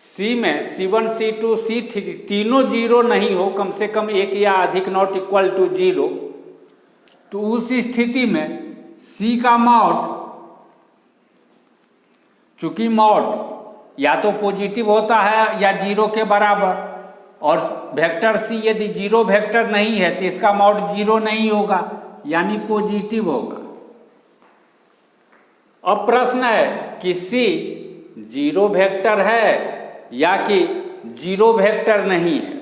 C में C1 C2 C3 तीनों जीरो नहीं हो, कम से कम एक या अधिक नॉट इक्वल टू जीरो, तो उस स्थिति में C का मॉड, चूंकि मॉड या तो पॉजिटिव होता है या जीरो के बराबर, और वेक्टर C यदि जीरो वेक्टर नहीं है तो इसका मॉड जीरो नहीं होगा, यानी पॉजिटिव होगा। अब प्रश्न है कि C जीरो वेक्टर है या कि जीरो वेक्टर नहीं है।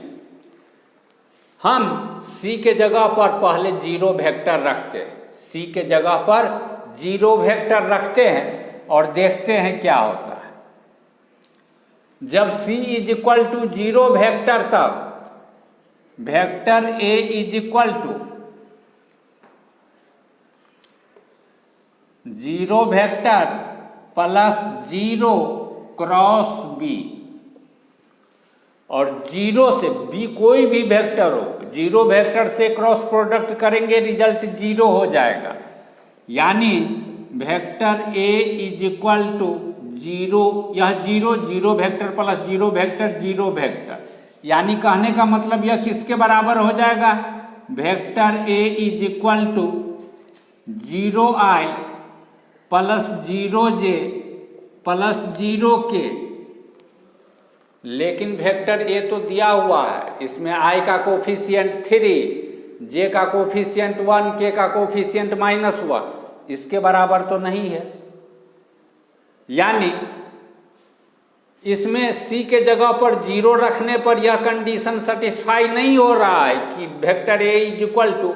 हम C के जगह पर पहले जीरो वेक्टर रखते हैं, C के जगह पर जीरो वेक्टर रखते हैं और देखते हैं क्या होता है। जब C is equal to zero vector, तब vector A is equal to zero vector plus zero cross B, और जीरो से B कोई भी वेक्टर हो, जीरो वेक्टर से क्रॉस प्रोडक्ट करेंगे रिजल्ट जीरो हो जाएगा, यानी vector A is equal to zero, यह zero, zero vector plus zero vector, zero vector, यानी कहने का मतलब यह किसके बराबर हो जाएगा? Vector A is equal to zero I plus zero J plus zero K। लेकिन वेक्टर A तो दिया हुआ है, इसमें I का कोफिशिएंट 3, J का कोफिशिएंट 1, K का कोफिशिएंट -1, इसके बराबर तो नहीं है। यानी इसमें C के जगह पर जीरो रखने पर यह कंडीशन सेटिस्फाई नहीं हो रहा है कि vector A is equal to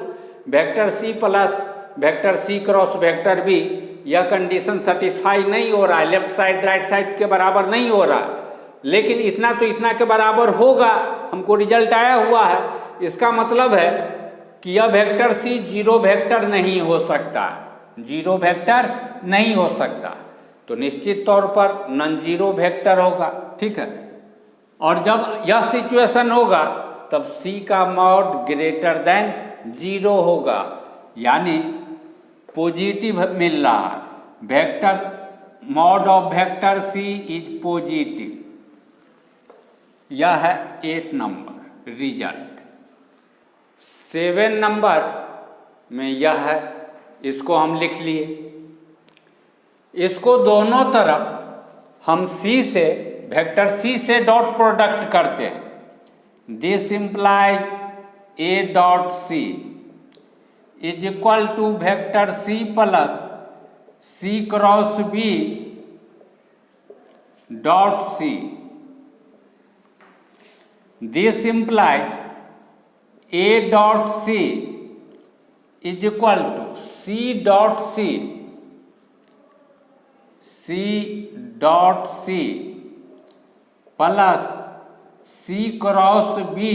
vector C plus vector C cross vector B, यह कंडीशन सेटिस्फाई नहीं हो रहा है, लेफ्ट साइड राइट साइड के बराबर नहीं हो रहा है। लेकिन इतना तो इतना के बराबर होगा, हमको रिजल्ट आया हुआ है। इसका मतलब है कि यह वेक्टर C जीरो वेक्टर नहीं हो सकता, जीरो वेक्टर नहीं हो सकता, तो निश्चित तौर पर नॉन जीरो वेक्टर होगा। ठीक है, और जब यह सिचुएशन होगा तब C का मॉड ग्रेटर देन जीरो होगा, यानी पॉजिटिव मिल रहा है। Vector mod of vector C is positive, यह है 8 नंबर रिजल्ट। 7 नंबर में यह है, इसको हम लिख लिए। इसको दोनों तरफ हम C से, वेक्टर C से डॉट प्रोडक्ट करते हैं। This implies A dot C is equal to vector C plus C cross B dot C। This implies A dot C is equal to C dot C, C dot C plus C cross B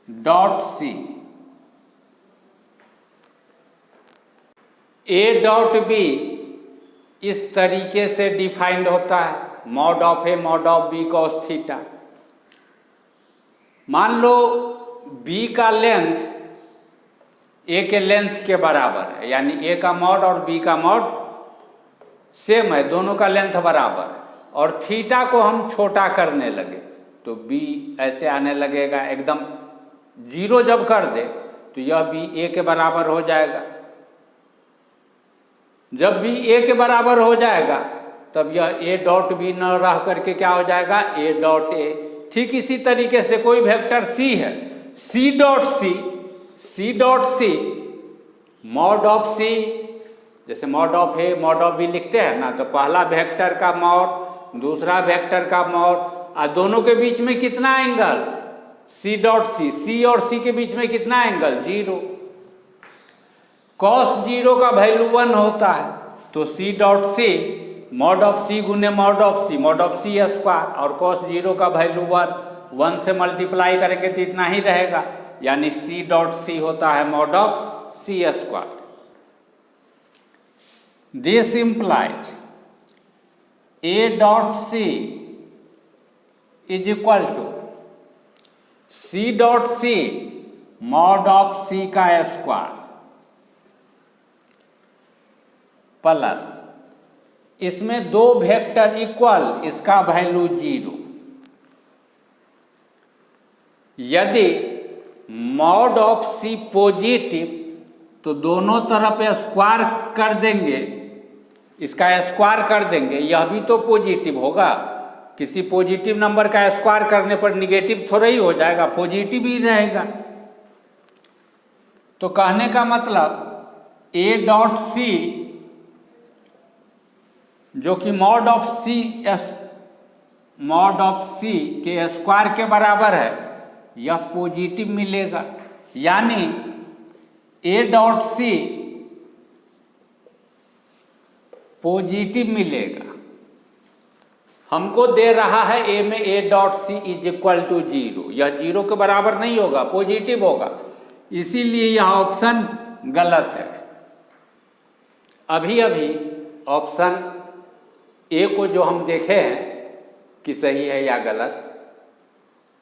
dot C। A dot B इस तरीके से defined होता है, mod of A mod of B cos theta. मान लो B का length A के length के बराबर है, यानी A का मॉड और B का मॉड सेम है, दोनों का लेंथ बराबर है, और थीटा को हम छोटा करने लगे तो B ऐसे आने लगेगा, एकदम 0 जब कर दे तो यह भी a के बराबर हो जाएगा। जब भी a के बराबर हो जाएगा तब यह a डॉट b न रह करके क्या हो जाएगा, a डॉट a। ठीक इसी तरीके से कोई वेक्टर c है, c dot c mod of c, जैसे mod of a mod of b लिखते हैं ना, तो पहला वेक्टर का मॉड, दूसरा वेक्टर का मॉड, और दोनों के बीच में कितना एंगल, c डॉट c और c के बीच में कितना एंगल, 0। कॉस 0 का वैल्यू 1 होता है, तो c dot c mod of c गुने मॉड ऑफ c स्क्वायर, और कॉस 0 का वैल्यू 1 से मल्टीप्लाई करेंगे तो इतना ही रहेगा, यानी c डॉट c होता है mod of c square. This implies a dot c is equal to c dot c mod of c का स्क्वायर प्लस इसमें दो वेक्टर इक्वल, इसका वैल्यू 0। यदि मॉड ऑफ c पॉजिटिव तो दोनों तरफ स्क्वायर कर देंगे, इसका स्क्वायर कर देंगे, यह भी तो पॉजिटिव होगा। किसी पॉजिटिव नंबर का स्क्वायर करने पर निगेटिव थोड़ा ही हो जाएगा, पॉजिटिव ही रहेगा। तो कहने का मतलब a डॉट c जो कि मॉड ऑफ c के स्क्वायर के बराबर है, यह पॉजिटिव मिलेगा, यानी a डॉट c पॉजिटिव मिलेगा। हमको दे रहा है a में a dot c is equal to 0, यह 0 के बराबर नहीं होगा, पॉजिटिव होगा, इसीलिए यह ऑप्शन गलत है। अभी ऑप्शन ए को जो हम देखे हैं कि सही है या गलत,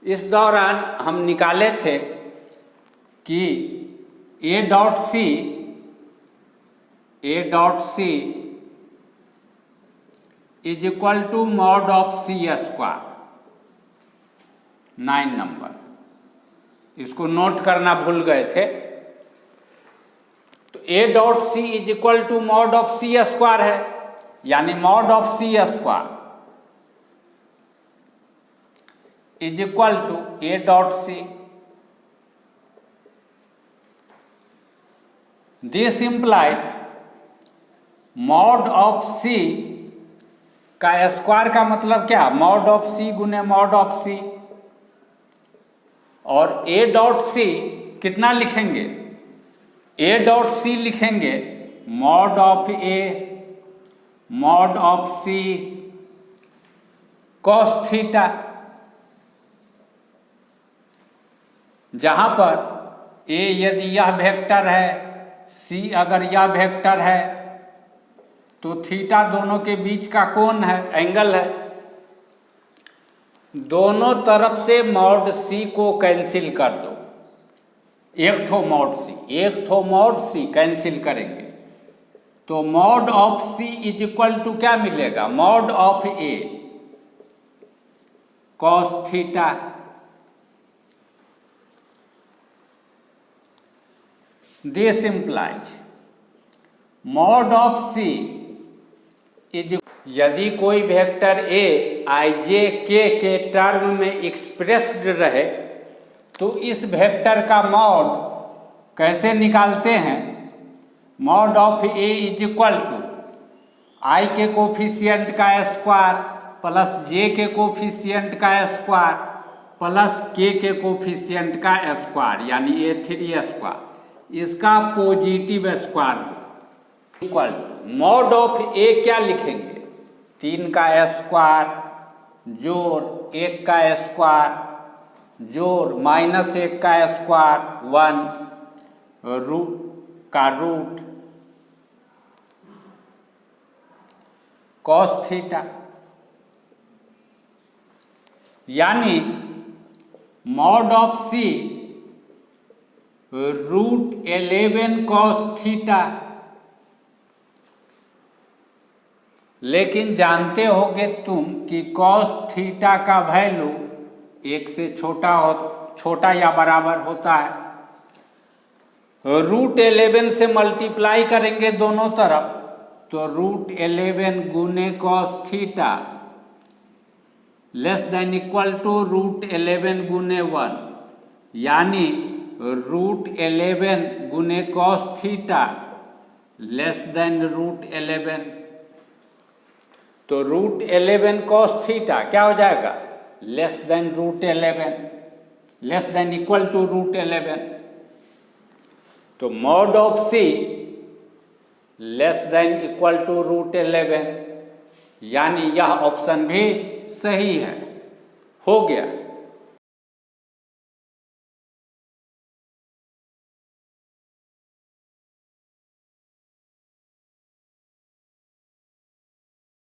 इस दौरान हम निकाले थे कि a dot c is equal to mod of c square, 9 number, इसको नोट करना भूल गए थे। तो a dot c is equal to mod of c square है, यानी mod of c square is equal to a dot c। This implied mod of c का square का मतलब क्या, मॉड ऑफ c गुने मॉड ऑफ c, और a dot c कितना लिखेंगे, a डॉट c लिखेंगे mod of a mod of c cos theta, जहां पर a यदि यह वेक्टर है, c अगर यह वेक्टर है, तो थीटा दोनों के बीच का कोण है, एंगल है। दोनों तरफ से मॉड c को कैंसिल कर दो, एक ठो मॉड c कैंसिल करेंगे, तो mod of c is equal to क्या मिलेगा, mod of a cos theta. This implies mod of c is, यदि कोई vector a i j k के टर्म में एक्सप्रेस्ड रहे तो इस वेक्टर का मॉड कैसे निकालते हैं, mod of a is equal to i के कोफिशिएंट का स्क्वायर प्लस j के कोफिशिएंट का स्क्वायर प्लस k के कोफिशिएंट का स्क्वायर, यानी a3 स्क्वायर, इसका positive square equal to mod of a क्या लिखेंगे, 3 का स्क्वायर जोड़ 1 का स्क्वायर जोड़ -1 का स्क्वायर 1 रूट का रूट कॉस थीटा, यानी mod of c √11 cos theta. लेकिन जानते होगे तुम कि कॉस थीटा का वैल्यू 1 से छोटा छोटा या बराबर होता है। √11 से मल्टीप्लाई करेंगे दोनों तरफ तो √11 गुने cos theta less than equal to √11 गुने 1, यानी √11 गुने कॉस थीटा लेस देन √11। तो √11 कॉस थीटा क्या हो जाएगा, less than √11, less than equal to √11। तो mod of C less than equal to √11, यानी यह ऑप्शन भी सही है। हो गया।